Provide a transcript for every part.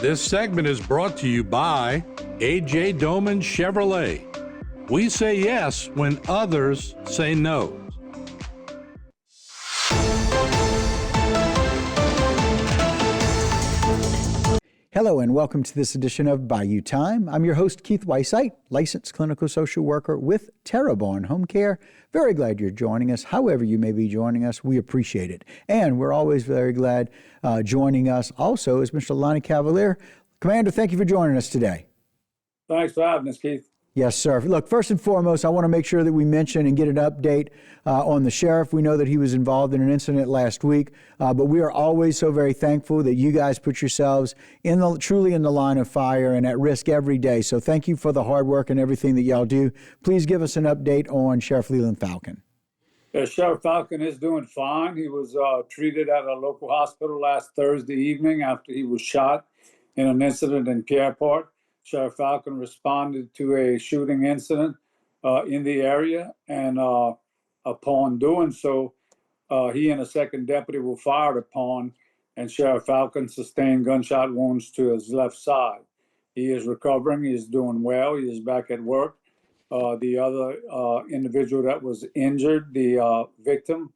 This segment is brought to you by A.J. Doman Chevrolet. We say yes when others say no. Hello and welcome to this edition of Bayou Time. I'm your host, Keith Weissite, licensed clinical social worker with Terrebonne Home Care. Very glad you're joining us. However you may be joining us, we appreciate it. And we're always very glad joining us also is Mr. Lonnie Cavalier. Commander, thank you for joining us today. Thanks for having us, Keith. Yes, sir. Look, first and foremost, I want to make sure that we mention and get an update on the sheriff. We know that he was involved in an incident last week, but we are always so very thankful that you guys put yourselves truly in the line of fire and at risk every day. So thank you for the hard work and everything that y'all do. Please give us an update on Sheriff Leland Falcon. Sheriff Falcon is doing fine. He was treated at a local hospital last Thursday evening after he was shot in an incident in Pierreport. Sheriff Falcon responded to a shooting incident in the area, and upon doing so, he and a second deputy were fired upon, and Sheriff Falcon sustained gunshot wounds to his left side. He is recovering. He is doing well. He is back at work. The other individual that was injured, the victim,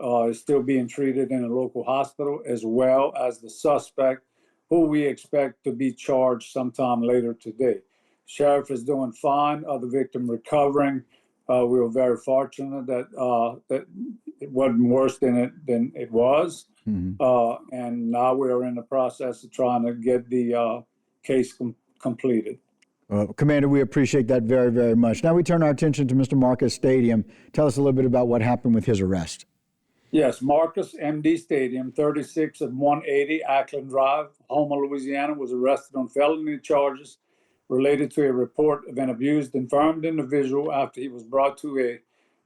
is still being treated in a local hospital, as well as the suspect, who we expect to be charged sometime later today. Sheriff is doing fine. The victim recovering. We were very fortunate that it wasn't worse than it was. Mm-hmm. And now we are in the process of trying to get the case completed. Commander, we appreciate that very, very much. Now we turn our attention to Mr. Marcus Stadium. Tell us a little bit about what happened with his arrest. Yes, Marcus M.D. Stadium, 36 of 180 Ackland Drive, Houma, Louisiana, was arrested on felony charges related to a report of an abused, infirmed individual after he was brought to a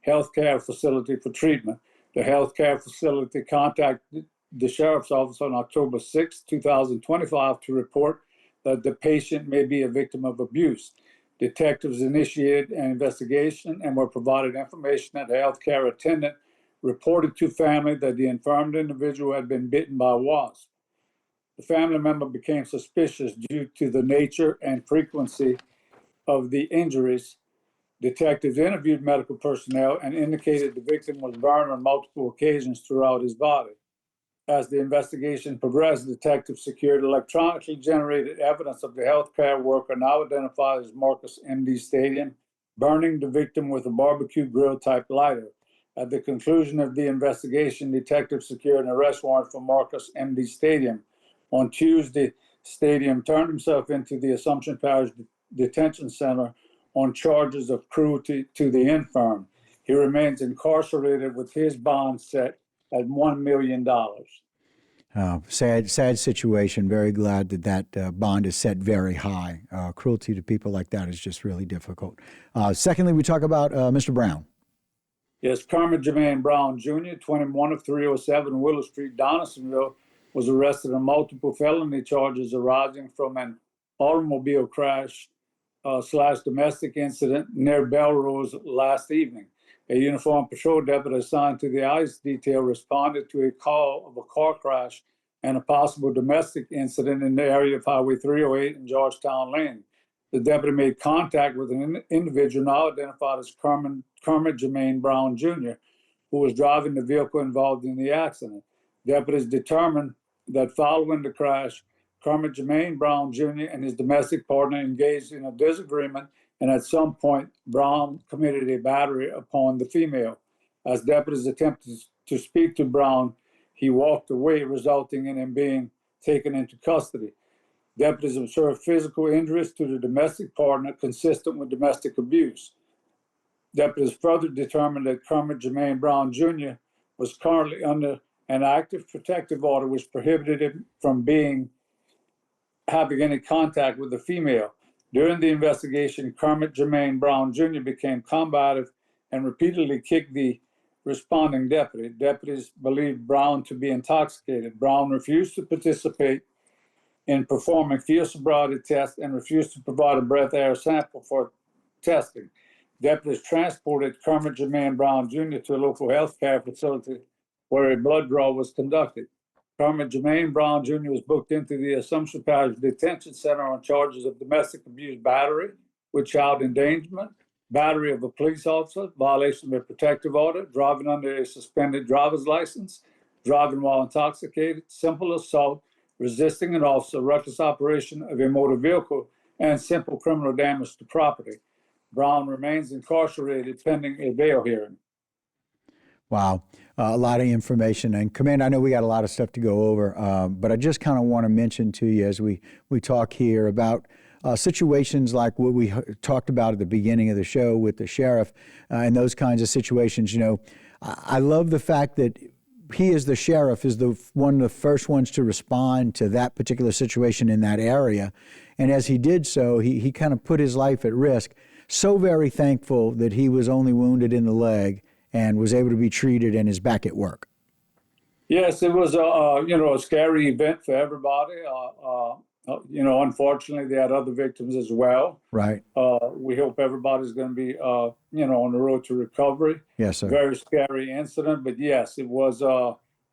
healthcare facility for treatment. The healthcare facility contacted the sheriff's office on October 6, 2025, to report that the patient may be a victim of abuse. Detectives initiated an investigation and were provided information that the healthcare attendant reported to family that the infirmed individual had been bitten by a wasp. The family member became suspicious due to the nature and frequency of the injuries. Detectives interviewed medical personnel and indicated the victim was burned on multiple occasions throughout his body. As the investigation progressed, detectives secured electronically generated evidence of the healthcare worker, now identified as Marcus M.D. Stadium, burning the victim with a barbecue grill type lighter. At the conclusion of the investigation, detectives secured an arrest warrant for Marcus M.D. Stadium. On Tuesday, Stadium turned himself into the Assumption Parish Detention Center on charges of cruelty to the infirm. He remains incarcerated with his bond set at $1 million. Sad situation. Very glad that bond is set very high. Cruelty to people like that is just really difficult. Secondly, we talk about Mr. Brown. Yes, Kermit Jermaine Brown Jr., 21 of 307 Willow Street, Donaldsonville, was arrested on multiple felony charges arising from an automobile crash / domestic incident near Belrose last evening. A uniformed patrol deputy assigned to the ICE detail responded to a call of a car crash and a possible domestic incident in the area of Highway 308 and Georgetown Lane. The deputy made contact with an individual now identified as Kermit Jermaine Brown Jr., who was driving the vehicle involved in the accident. Deputies determined that following the crash, Kermit Jermaine Brown Jr. and his domestic partner engaged in a disagreement, and at some point, Brown committed a battery upon the female. As deputies attempted to speak to Brown, he walked away, resulting in him being taken into custody. Deputies observed physical injuries to the domestic partner consistent with domestic abuse. Deputies further determined that Kermit Jermaine Brown Jr. was currently under an active protective order which prohibited him from having any contact with the female. During the investigation, Kermit Jermaine Brown Jr. became combative and repeatedly kicked the responding deputy. Deputies believed Brown to be intoxicated. Brown refused to participate in performing field sobriety tests and refused to provide a breath air sample for testing. Deputies transported Kermit Jermaine Brown Jr. to a local health care facility where a blood draw was conducted. Kermit Jermaine Brown Jr. was booked into the Assumption Parish Detention Center on charges of domestic abuse battery with child endangerment, battery of a police officer, violation of a protective order, driving under a suspended driver's license, driving while intoxicated, simple assault, resisting an officer, reckless operation of a motor vehicle, and simple criminal damage to property. Brown remains incarcerated pending a bail hearing. Wow, a lot of information. And Commander, I know we got a lot of stuff to go over, but I just kind of want to mention to you as we talk here about situations like what we talked about at the beginning of the show with the sheriff and those kinds of situations. You know, I love the fact that he, as the sheriff, is one of the first ones to respond to that particular situation in that area. And as he did so, he kind of put his life at risk. So very thankful that he was only wounded in the leg and was able to be treated and is back at work. Yes, it was a scary event for everybody. Unfortunately, they had other victims as well. Right. We hope everybody's going to be, on the road to recovery. Yes, sir. Very scary incident, but yes, it was.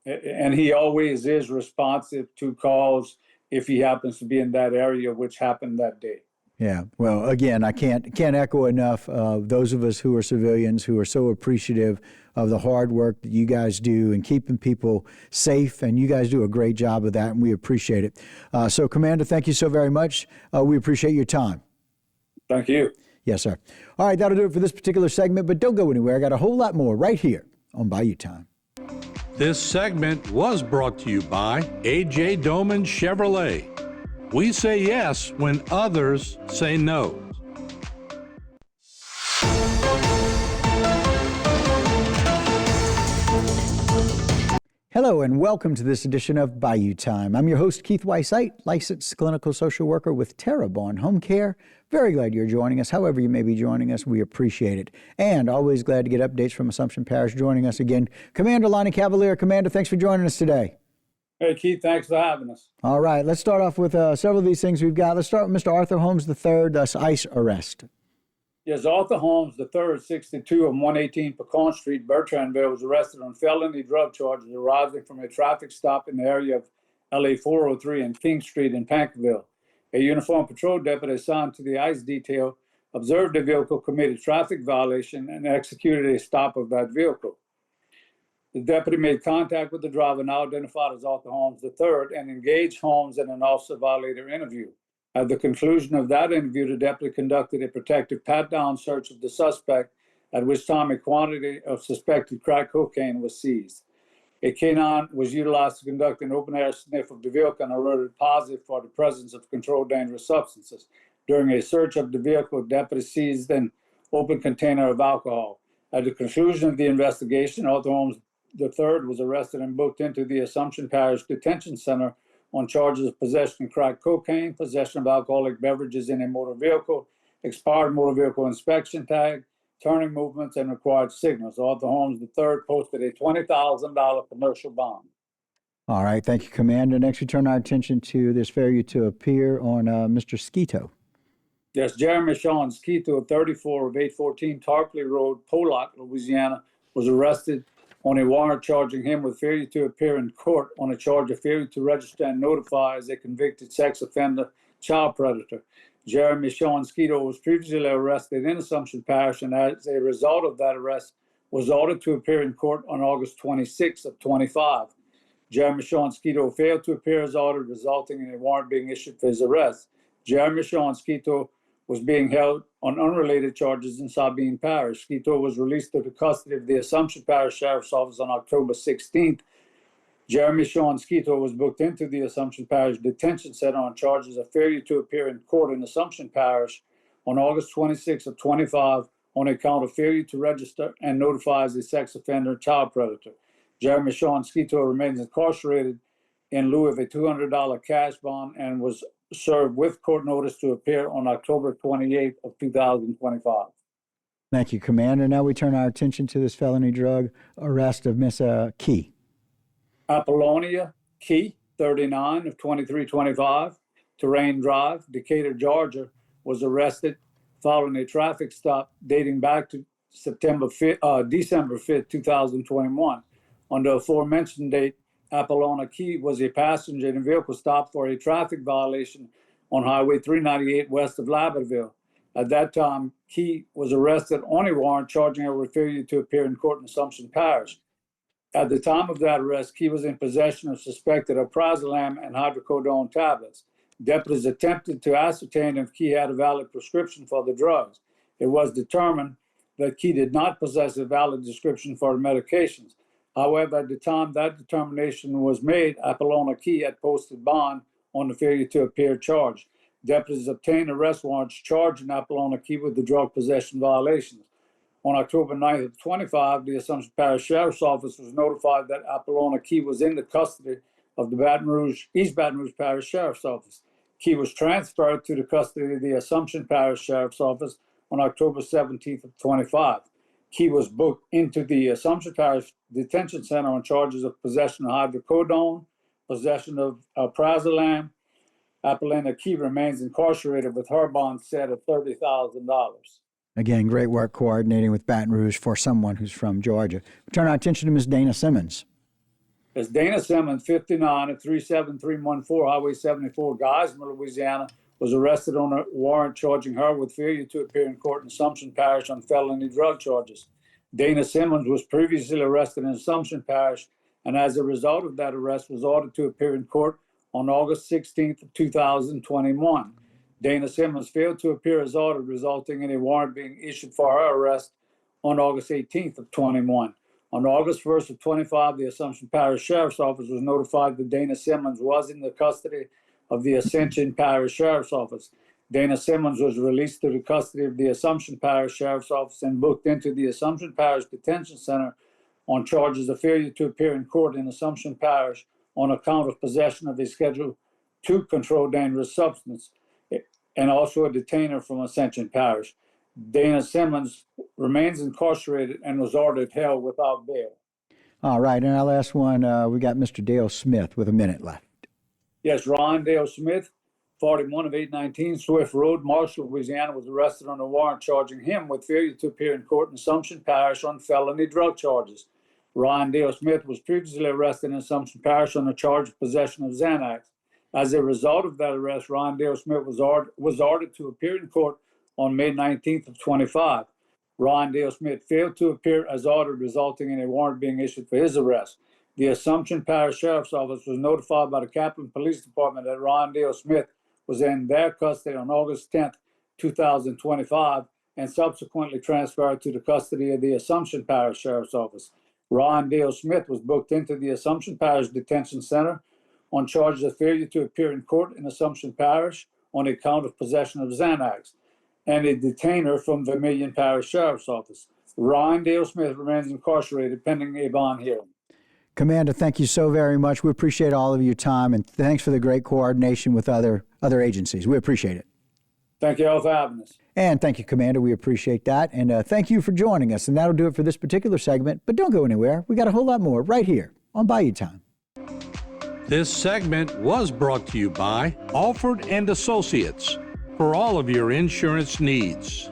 And he always is responsive to calls if he happens to be in that area, which happened that day. Yeah. Well, again, I can't echo enough those of us who are civilians who are so appreciative of the hard work that you guys do in keeping people safe, and you guys do a great job of that, and we appreciate it. So, Commander, thank you so very much. We appreciate your time. Thank you. Yes, sir. All right, that'll do it for this particular segment, but don't go anywhere. I got a whole lot more right here on Bayou Time. This segment was brought to you by A.J. Doman Chevrolet. We say yes when others say no. Hello and welcome to this edition of Bayou Time. I'm your host, Keith Weissite, licensed clinical social worker with Terrebonne Home Care. Very glad you're joining us. However you may be joining us, we appreciate it. And always glad to get updates from Assumption Parish. Joining us again, Commander Lonnie Cavalier. Commander, thanks for joining us today. Hey, Keith, thanks for having us. All right, let's start off with several of these things we've got. Let's start with Mr. Arthur Holmes III, thus ICE arrest. Yes, Arthur Holmes III, 62 of 118 Pecan Street, Bertrandville, was arrested on felony drug charges arising from a traffic stop in the area of LA 403 and King Street in Pankville. A uniformed patrol deputy assigned to the ICE detail observed the vehicle commit a traffic violation and executed a stop of that vehicle. The deputy made contact with the driver, now identified as Arthur Holmes III, and engaged Holmes in an officer-violator interview. At the conclusion of that interview, the deputy conducted a protective pat-down search of the suspect, at which time a quantity of suspected crack cocaine was seized. A canine was utilized to conduct an open-air sniff of the vehicle and alerted positive for the presence of controlled dangerous substances. During a search of the vehicle, deputies seized an open container of alcohol. At the conclusion of the investigation, Arthur Holmes III was arrested and booked into the Assumption Parish Detention Center on charges of possession of crack cocaine, possession of alcoholic beverages in a motor vehicle, expired motor vehicle inspection tag, turning movements, and required signals. Arthur Holmes III posted a $20,000 commercial bond. All right, thank you, Commander. Next, we turn our attention to this failure to appear on Mr. Skeeto. Yes, Jeremy Sean Skeeto, 34 of 814 Tarpley Road, Pollock, Louisiana, was arrested on a warrant charging him with failure to appear in court on a charge of failure to register and notify as a convicted sex offender child predator. Jeremy Sean Skeeto was previously arrested in Assumption Parish, and as a result of that arrest, was ordered to appear in court on August 26 of 25. Jeremy Sean Skeeto failed to appear as ordered, resulting in a warrant being issued for his arrest. Jeremy Sean Skeeto was being held on unrelated charges in Sabine Parish. Skeeto was released to the custody of the Assumption Parish Sheriff's Office on October 16th. Jeremy Sean Skeeto was booked into the Assumption Parish Detention Center on charges of failure to appear in court in Assumption Parish on August 26th of 25 on account of failure to register and notify as a sex offender child predator. Jeremy Sean Skeeto remains incarcerated in lieu of a $200 cash bond and was served with court notice to appear on October 28th of 2025. Thank you, Commander. Now we turn our attention to this felony drug arrest of Miss Key. Apollonia Key, 39 of 2325, Terrain Drive, Decatur, Georgia, was arrested following a traffic stop dating back to December 5th, 2021. On the aforementioned date, Apollonia Key was a passenger in a vehicle stopped for a traffic violation on Highway 398 west of Lambertville. At that time, Key was arrested on a warrant charging her with failure to appear in court in Assumption Parish. At the time of that arrest, Key was in possession of suspected alprazolam and hydrocodone tablets. Deputies attempted to ascertain if Key had a valid prescription for the drugs. It was determined that Key did not possess a valid prescription for the medications. However, at the time that determination was made, Apollonia Key had posted bond on the failure to appear charge. Deputies obtained arrest warrants charging Apollonia Key with the drug possession violations. On October 9th of 25, the Assumption Parish Sheriff's Office was notified that Apollonia Key was in the custody of the East Baton Rouge Parish Sheriff's Office. Key was transferred to the custody of the Assumption Parish Sheriff's Office on October 17th of 25. Key was booked into the Assumption Parish Detention Center on charges of possession of hydrocodone, possession of alprazolam. Apollonia Key remains incarcerated with her bond set at $30,000. Again, great work coordinating with Baton Rouge for someone who's from Georgia. We turn our attention to Ms. Dana Simmons. As Dana Simmons, 59 at 37314 Highway 74, Geismar, Louisiana, was arrested on a warrant charging her with failure to appear in court in Assumption Parish on felony drug charges. Dana Simmons was previously arrested in Assumption Parish, and as a result of that arrest, was ordered to appear in court on August 16th of 2021. Dana Simmons failed to appear as ordered, resulting in a warrant being issued for her arrest on August 18th of 21. On August 1st of 25, the Assumption Parish Sheriff's Office was notified that Dana Simmons was in the custody of the Ascension Parish Sheriff's Office. Dana Simmons was released to the custody of the Assumption Parish Sheriff's Office and booked into the Assumption Parish Detention Center on charges of failure to appear in court in Assumption Parish on account of possession of a Schedule II controlled dangerous substance, and also a detainer from Ascension Parish. Dana Simmons remains incarcerated and was ordered held without bail. All right, and our last one, we got Mr. Dale Smith with a minute left. Yes, Ron Dale Smith, 41 of 819 Swift Road, Marshall, Louisiana, was arrested on a warrant charging him with failure to appear in court in Assumption Parish on felony drug charges. Ron Dale Smith was previously arrested in Assumption Parish on a charge of possession of Xanax. As a result of that arrest, Ron Dale Smith was ordered to appear in court on May 19th of 25. Ron Dale Smith failed to appear as ordered, resulting in a warrant being issued for his arrest. The Assumption Parish Sheriff's Office was notified by the Kaplan Police Department that Ron Dale Smith was in their custody on August 10th, 2025, and subsequently transferred to the custody of the Assumption Parish Sheriff's Office. Ron Dale Smith was booked into the Assumption Parish Detention Center on charges of failure to appear in court in Assumption Parish on account of possession of Xanax, and a detainer from Vermilion Parish Sheriff's Office. Ron Dale Smith remains incarcerated pending a bond hearing. Commander, thank you so very much. We appreciate all of your time, and thanks for the great coordination with other agencies. We appreciate it. Thank you all for having us. And thank you, Commander. We appreciate that. And thank you for joining us. And that'll do it for this particular segment. But don't go anywhere. We got a whole lot more right here on Bayou Time. This segment was brought to you by Alford and Associates for all of your insurance needs.